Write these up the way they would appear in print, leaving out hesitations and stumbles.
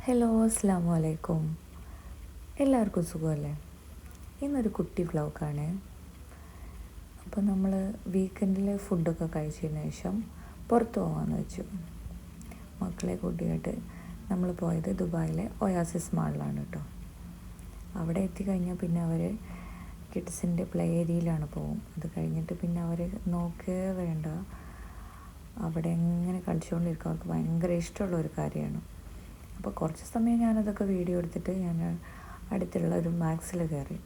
Hello, അസ്സാം വലൈക്കും. എല്ലാവർക്കും സുഖമല്ലേ? ഇന്നൊരു കുട്ടി വ്ളോഗാണ്. അപ്പോൾ നമ്മൾ വീക്കെൻഡിൽ ഫുഡൊക്കെ കഴിച്ചതിന് ശേഷം പുറത്ത് പോകാമെന്ന് വെച്ചു. മക്കളെ കൂട്ടിയിട്ട് നമ്മൾ പോയത് ദുബായിലെ ഒയാസിസ് മാളിലാണ് കേട്ടോ. അവിടെ എത്തിക്കഴിഞ്ഞാൽ പിന്നെ അവർ കിഡ്സിൻ്റെ പ്ലേ ഏരിയയിലാണ് പോകും. അത് കഴിഞ്ഞിട്ട് പിന്നെ അവർ നോക്കേ വേണ്ട, അവിടെ എങ്ങനെ കളിച്ചുകൊണ്ടിരിക്കും. അവർക്ക് ഭയങ്കര ഇഷ്ടമുള്ള ഒരു കാര്യമാണ്. അപ്പോൾ കുറച്ച് സമയം ഞാനതൊക്കെ വീഡിയോ എടുത്തിട്ട് ഞാൻ അടുത്തുള്ള ഒരു മാക്സിൽ കയറി.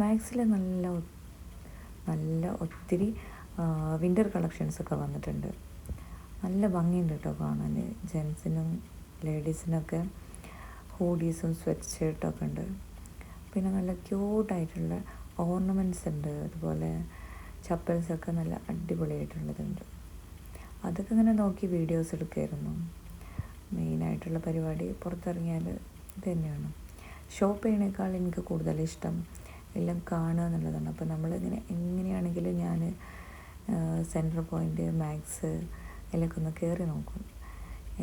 മാക്സിൽ നല്ല ഒത്തിരി വിൻ്റർ കളക്ഷൻസൊക്കെ വന്നിട്ടുണ്ട്. നല്ല ഭംഗിയുണ്ട് കേട്ടോ കാണാൻ. ജെൻസിനും ലേഡീസിനൊക്കെ ഹൂഡീസും സ്വെറ്റ് ഷർട്ടൊക്കെ ഉണ്ട്. പിന്നെ നല്ല ക്യൂട്ടായിട്ടുള്ള ഓർണമെൻറ്റ്സ് ഉണ്ട്. അതുപോലെ ചപ്പൽസൊക്കെ നല്ല അടിപൊളിയായിട്ടുള്ളതുണ്ട്. അതൊക്കെ ഇങ്ങനെ നോക്കി വീഡിയോസ് എടുക്കുമായിരുന്നു. മെയിനായിട്ടുള്ള പരിപാടി പുറത്തിറങ്ങിയാൽ ഇത് തന്നെയാണ്. ഷോപ്പ് ചെയ്യണേക്കാൾ എനിക്ക് കൂടുതൽ ഇഷ്ടം എല്ലാം കാണുക എന്നുള്ളതാണ്. അപ്പോൾ നമ്മളിങ്ങനെ എങ്ങനെയാണെങ്കിലും ഞാൻ സെൻട്രൽ പോയിൻ്റ്, മാക്സ് അതിലൊക്കെ ഒന്ന് കയറി നോക്കും,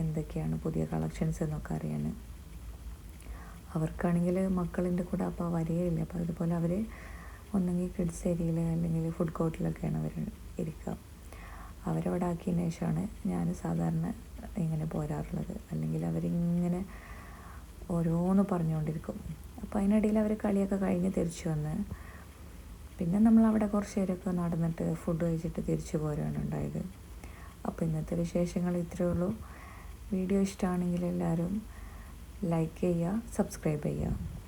എന്തൊക്കെയാണ് പുതിയ കളക്ഷൻസ് എന്നൊക്കെ അറിയാൻ. അവർക്കാണെങ്കിൽ മക്കളിൻ്റെ കൂടെ അപ്പോൾ വരികയില്ല. അപ്പോൾ അതുപോലെ അവർ ഒന്നെങ്കിൽ കിഡ്സ് ഏരിയയിൽ അല്ലെങ്കിൽ ഫുഡ് കോർട്ടിലൊക്കെയാണ് അവർ ഇരിക്കുക. അവരവിടെ ആക്കിയതിന് ശേഷമാണ് ഞാൻ സാധാരണ ഇങ്ങനെ പോരാറുള്ളത്. അല്ലെങ്കിൽ അവരിങ്ങനെ ഓരോന്ന് പറഞ്ഞുകൊണ്ടിരിക്കും. അപ്പോൾ അതിനിടയിൽ അവർ കളിയൊക്കെ കഴിഞ്ഞ് തിരിച്ചു വന്ന് പിന്നെ നമ്മളവിടെ കുറച്ച് നേരമൊക്കെ നടന്നിട്ട് ഫുഡ് കഴിച്ചിട്ട് തിരിച്ചു പോരുകയാണ് ഉണ്ടായത്. അപ്പോൾ ഇന്നത്തെ വിശേഷങ്ങൾ ഇത്രയേ ഉള്ളൂ. വീഡിയോ ഇഷ്ടമാണെങ്കിൽ എല്ലാവരും ലൈക്ക് ചെയ്യുക, സബ്സ്ക്രൈബ് ചെയ്യുക.